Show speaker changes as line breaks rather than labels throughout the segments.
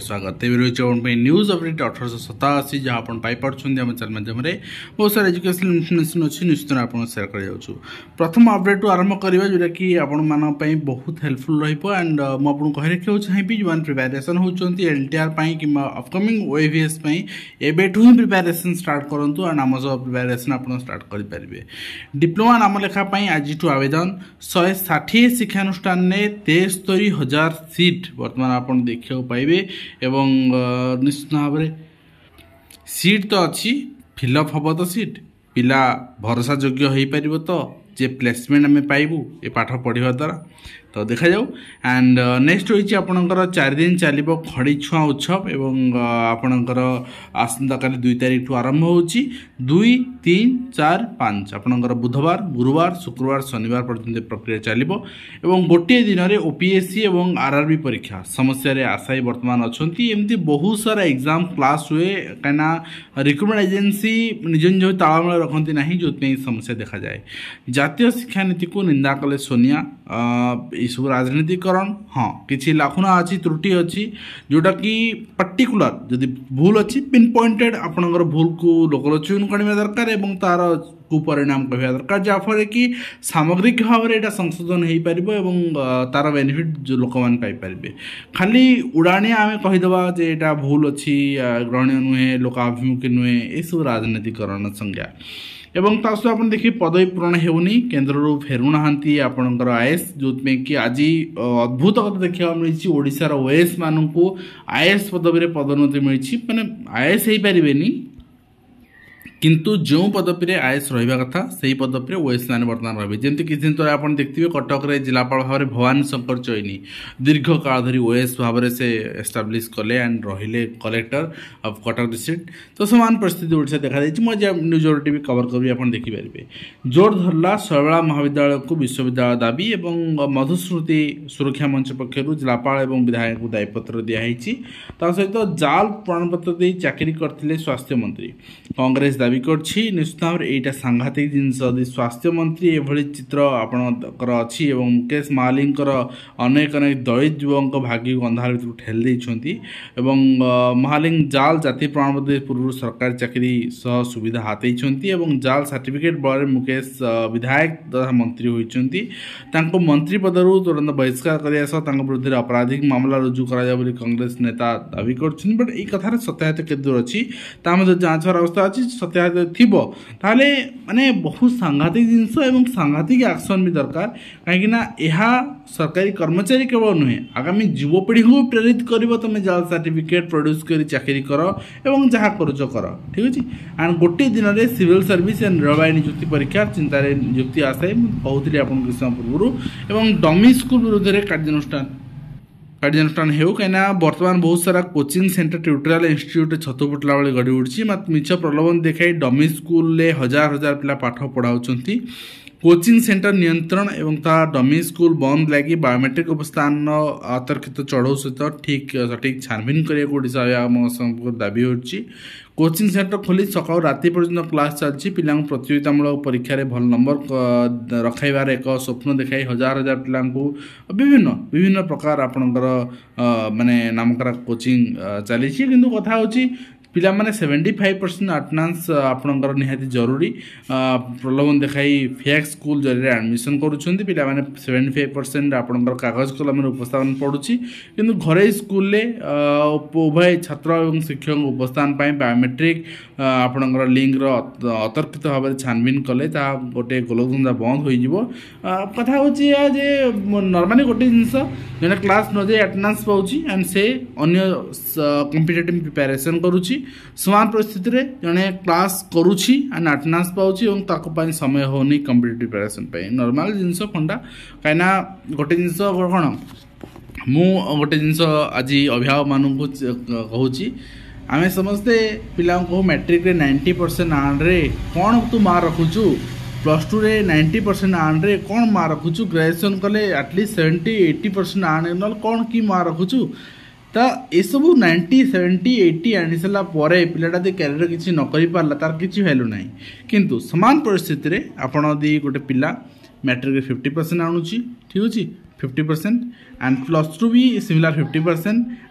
स्वागत news update 1887 जहाँ आप चैनल माध्यम बहुत सारा एजुकेशनल इनफॉरमेशन अच्छी निश्चित आप सेयार कर प्रथम अपडेट आरंभ करवा जोटा कि आपण बहुत हेल्पफुल रैंड मुझे कहना चाहिए जो प्रिपेरेसन होती एलटीआर कि अपकमिंग ओएवीएस एबेठू ही प्रिपेरेसन स्टार्ट करूँ एंड आम सब प्रिपेरेसन आप स्टार्ट करेंगे। डिप्लोमा नाम लेखापी आज आवेदन 160 शिक्षानुष्ठान में 73,000 सीट बर्तमान आप देखा पाइबे एवं निश्चित भाव में सीट तो अच्छी फिलअप हम तो सीट पिला भरोसा योग्य हो पार तो जे प्लेसमेंट आम पाइबू ए पाठ पढ़ा द्वारा तो देखा जाऊ। एंड नेक्स्ट होइछि आपणकर 4 दिन चलिबो खड़ी छुआ उत्सव एवं आपणकर आसंता काली 2 तारिख आरंभ होछि 2, 3, 4, 5 आपणकर बुधवार गुरुवार शुक्रवार शनिवार पर्यंत प्रक्रिया चलिबो एवं गोटे दिन रे ओपीएससी एवं आरआरबी परीक्षा समस्या रे आशायी वर्तमान अछंती एमती बहुत सारा एग्जाम क्लास हुए कना रिक्रुटमेंट एजेंसी निज निज तालमेल रखती नहीं जो समस्या देखा जाए। जातीय शिक्षा नीति को निंदा कले सोनिया सब राजनीतिकरण हाँ किसी लाखुना अच्छी त्रुटि अच्छी जोटा कि पर्टिकुलर जदि भूल अच्छी पिन पॉइंटेड आपणकर भूल को लोकलोचन करने दरकार एवं तार कुपरिणाम कहवा दरकार जहाँफल कि सामग्रिक भाव में संशोधन हो पार तार बेनिफिट जो लोक मैंने पाइपर खाली उड़ाणिया आम कहीदेवा जे एटा भूल अच्छी ग्रहणीय नुहे लोकाभिमुखी नुहे ये सब राजनीतिकरण संज्ञा एवं ता सहित आप देखिए पदवी पूरण होनी केन्द्र फेरुना आपणकर आईएएस जो कि आज अद्भुत कथा देखा मिली ओडिशार ओएएस मानू आईएएस पदवी पदोन्नति मिली माने आईएएस हो पारे किंतु जो पदवी में आईएएस रहा कथा से पदवी ओएएस मैंने बर्तमान रही जमी किसी दिन तरह आप देखते कटक जिलापाल भाव में भवानी शंकर चैनी दीर्घ काल धरी ओएएस भाव से एस्टाब्लीश कले एंड रहिले कलेक्टर ऑफ कटक डिस्ट्रिक्ट तो समान परिस्थिति ओडिशा देखा मुझे न्यूज ओटी भी कवर करी आप देखिपारे। जोर धरला शैलबाला महाविद्यालय को विश्वविद्यालय दाबी एवं मधुश्रुति सुरक्षा मंच पक्षर जिलापाल और विधायक को दायीपत्र दिखाई सहित जाल प्रमाणपत्र दे चाकरी करते स्वास्थ्य मंत्री कांग्रेस दाबी करछि निश्चित भाव में यहाँ सांघातिक जिनस स्वास्थ्य मंत्री एभली चित्र आपणकर अच्छी मुकेश महालिंकर अनेक अनेक दलित युवक भाग्य को अंधार भर ठेली देइछंती एवं महालिंग जाल जाति प्रमाणपत्र पूर्व सरकारी चाकरी सह सुविधा हाथेइछंती एवं जाल सर्टिफिकेट बल मुकेश विधायक तथा मंत्री होइछंती तांको मंत्री पदरु तुरंत बहिष्कार करिया सह तांको विरुद्ध आपराधिक मामला रुजु करा जाय बोली कांग्रेस नेता दाबी करछन बट ए कथार सत्यायित केते दूर अछि ता मध्ये जांच अवस्था अछि सत्यायित थिबो ताले माने बहुत सांघातिक जिनस एवं सांघातिक एक्शन भी दरकार कहीं यह सरकारी कर्मचारी केवल नुहे आगामी युवपीढ़ी को प्रेरित कर तुम जाल सर्टिफिकेट प्रोड्यूस कर चाकरी कर एवं जहाँ करुच कर ठीक अच्छे एंड गोटे दिन में सिविल सर्विस एंड रेलवे नियुक्ति परीक्षा चिंतार नियुक्ति आसाए कहती आप किस समय पूर्व एवं डमी स्कूल विरुद्ध में कार्यानुष्ठान हो कहीं बर्तमान बहुत सारा कोचिंग सेंटर ट्यूटोरियल इंस्टीट्यूट छतु फुटला बेले गढ़ी उठी मिछ प्रलोभन देखा डमी स्कूल में हजार हजार पिला पाठ पढ़ाऊँच कोचिंग सेंटर नियंत्रण एवं ता डमी स्कूल बंद लगी बायोमेट्रिक उपस्थान अतर्कित चढ़ऊ सहित ठीक सठिक छानबीन करने दाबी हो कोचिंग सेंटर खोली सका राति पर्यंत क्लास चलती पिला प्रतियोगितामूलक परीक्षा भल नंबर रखाइबार एक स्वप्न देखाई हजार हजार पिला विभिन्न विभिन्न प्रकार आपणकर माने नामकरा कोचिंग चली किंतु कथा होची पिला माने 75% अटेंडेंस आपणकर निहाती जरूरी प्रलोभन देखाई फेक स्कूल जरिए एडमिशन करुछंती पिला माने 75% आपणकर कागज कलम उपस्थापन पड़ुछि किंतु घरे स्कूल ले उभय छात्र और शिक्षक उपस्थान पाई बायोमेट्रिक आपणकर लिंक रो अतर्कित भाव में छानबीन कले ता गोटे गोलकधंदा बंद हो जिवो कथा होछि जे नॉर्मली गोटे जिंस जने क्लास न जे अटेंडेंस पाउछि एंड से अन्य कॉम्पिटिटिव प्रिपरेशन करुछि समान परिस्थिति रे जने क्लास करुछि एंड अटेंडेंस पाउछि और ताको पाई समय होनी कॉम्पिटिटिव प्रिपरेशन पाई नॉर्मल जिंस फंडा काइना गोटे जिंस कोन मु गोटे जिंस आज अभिभावक मानू कहूँ आमे समस्ते पिला को मैट्रिक रे 90% आन रे कौन तू मार्क रखुचु +2 रे 90% आने कौन माँ रखुचु ग्रेजुएसन कले एटलिस्ट 70-80% आने ना कौन की माँ रखुचु तो सब 90 70 80 आनी सारा पर पिलाटा दे कैरियर किसी न कर पारला तार किसी वैल्यू ना किंतु समान परिस्थिति रे आपण दी गोटे पिला मैट्रिक 50% आणुची ठीक अच्छे 50% एंड +2 भी सिमिलर 50%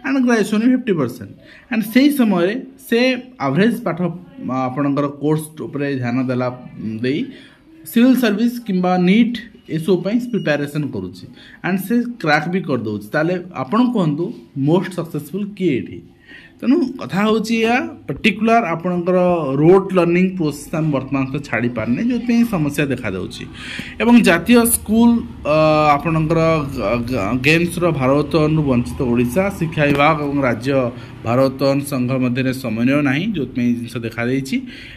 एंड ग्रेजुएसन 50% एंड से समय से एवरेज पाठ आपणकर कोर्स उपरे ध्यान देला दे सिविल सर्विस किंबा नीट एसो प्रिपेरेसन करुच्ची एंड से क्रैक भी कर दौर ताले आपण कहतु मोस्ट सक्सेसफुल किए ये तेणु कथा हूँ पर्टिकुलर आपणकर रोड लर्निंग प्रोसेस आम बर्तमान तो छाड़ी पारने जो समस्या देखा एवं जातीय स्कूल आपणकर गेम्स भारतन वंचित ओडिशा शिक्षा विभाग और राज्य भारतन संघ मध्य समन्वय ना जो जिन देखा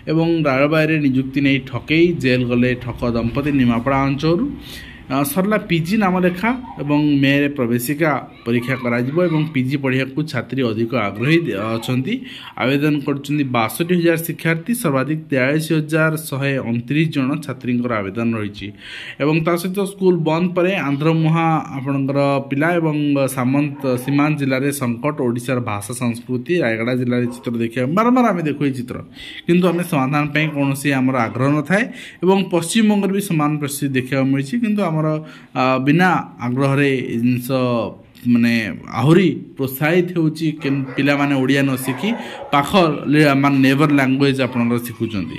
एवं रेलवे निजुक्ति नहीं ठकई जेल गले ठक दंपति निमापड़ा अंचल सरला पीजी नाम लेखा एवं मे प्रवेशिका परीक्षा करा पीजी पढ़िया को छात्री अधिक आग्रही अच्छा आवेदन कर 62,000 शिक्षार्थी सर्वाधिक 43,129 जन छात्री आवेदन रही सहित स्कूल बंद पर आंध्रमुहा आपणकर पिला एवं सामंत सीमांत जिले में संकट ओडिशार भाषा संस्कृति रायगड़ा जिले में चित्र देखा बारंबार आम देखु चित्र किंतु आम समाधान कौन आमर आग्रह न थाए पश्चिम बंग भी सामान परिस्थिति देखा मिली किंतु बिना आग्रह जिनस माने आहरी प्रोत्साहित होउची पिला माने ओडिया न शिखी पाख नेबर लैंग्वेज आपनकर शिखुचंती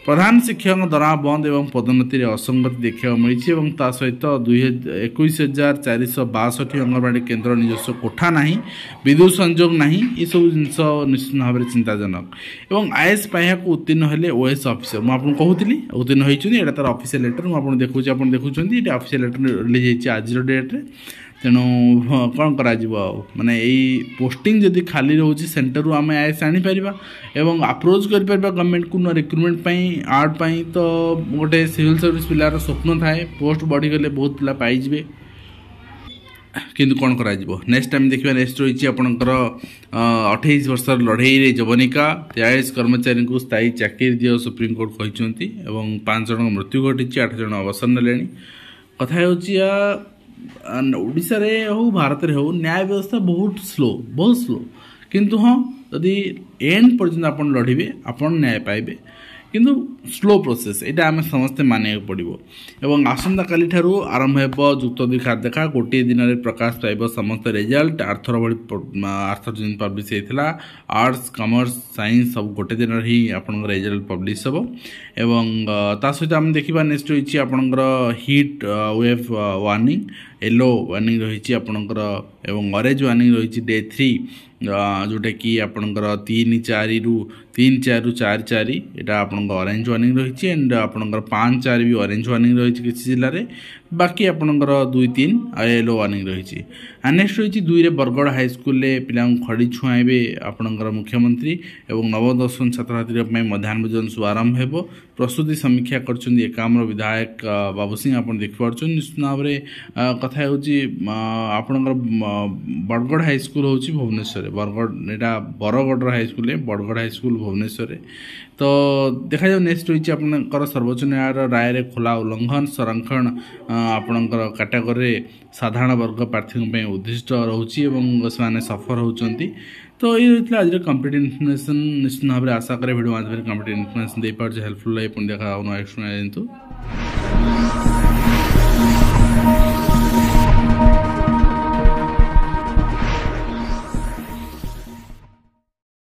प्रधान शिक्षक दरमा बंद एवं पदोन्नति असंगति देखा मिली और ता सहित 21,462 अंगनवाड़ी केन्द्र निजस्व कोठा ना विद्युत संजोग ना ये सब जिनस निश्चित भाव में चिंताजनक एवं आईएएस पाइया को उत्तीर्ण हेले ओएस ऑफिसर मुझे कहूली उत्तीर्ण होती यहाँ तार ऑफिशियल लेटर मुझे देखुची आप देखुं ऑफिशियल लेटर रिलीज आज डेट्रे तेणु कौन करा माने यही पोस्टिंग जदि खाली रोचे सेंटर आम आईएएस आनीपर एवं अप्रोच कर गवर्नमेंट को रिक्रुटमेंट आर्ट तो गोटे सिविल सर्विस पिलार स्वप्न थाए पोस्ट बढ़ीगले बहुत पिला पाइबे किंतु कौन करा नेक्स्ट टाइम देखिए नेक्स्ट रही आपंकर 28 वर्ष लड़ई जवनिका 43 कर्मचारी को स्थायी चाकरी दियो सुप्रीमकोर्ट कहते 5 जन मृत्यु घटी 8 जन अवसर ने कथा ओडिशा रे हो भारत रे हो न्याय व्यवस्था बहुत स्लो किंतु हाँ यदि एंड पर्यंत आप लड़े आप न्याय पाइबे किंतु स्लो प्रोसेस यहाँ आम समस्ते मानिया पड़ो एवं आसंता काली ठारू आरंभ हो जुक्त 2 खाद्यखा गोटे दिन में प्रकाश पाइब समस्त रिजल्ट आर्थर भाई आर्थर जिन पब्लिश होता आर्ट्स कॉमर्स साइंस सब गोटे दिन ही आपंकर रिजल्ट पब्लिश हम एवं ता सहित आम देखा नेक्स्ट रही आपंकर hit wave warning yellow warning रही आपंकर एवं ऑरेंज वार्निंग रही डे 3 जोटा कि आपंकर 3-4 ରୁ 3-4 ରୁ 4-4 यहाँ आप ऑरेंज वार्निंग रही एंड आपंकर 5-4 भी ऑरेंज वार्निंग रही किसी जिले में बाकी आपंकर 2-3 येलो वार्निंग रही नेक्स्ट रही 2 रे बरगड़ हाईस्कल पिला खड़ी छुआबे आपंकर मुख्यमंत्री एवं नवम दशम छात्र छात्री मध्याह्न भोजन शुभारंभ हो प्रस्तुति समीक्षा कर एकाम्र विधायक बाबू सिंह आप देखिपुर निश्चित भाव में कथा आपंकर बरगड़ हाईस्कल हूँ भुवनेश्वर बरगड़ यहाँ बरगढ़ हाईस्कल बरगढ़ हाईस्कल भुवनेश्वर तो देखा जाओ नेक्स्ट रही आपंकर सर्वोच्च न्यायालय राय खोला उल्लंघन संरक्षण आपंकर कैटेगोरी साधारण वर्ग प्रार्थी उद्दिष्ट रोचे से सफर होती तो ये रही आज कंप्लीट इनफर्मेशन निश्चित भाव में आशा करें वीडियो माध्यम कंप्लीट इनफर्मेशन दे पार्छ हेल्पफुल लगे पुणी देखा नेक्स्ट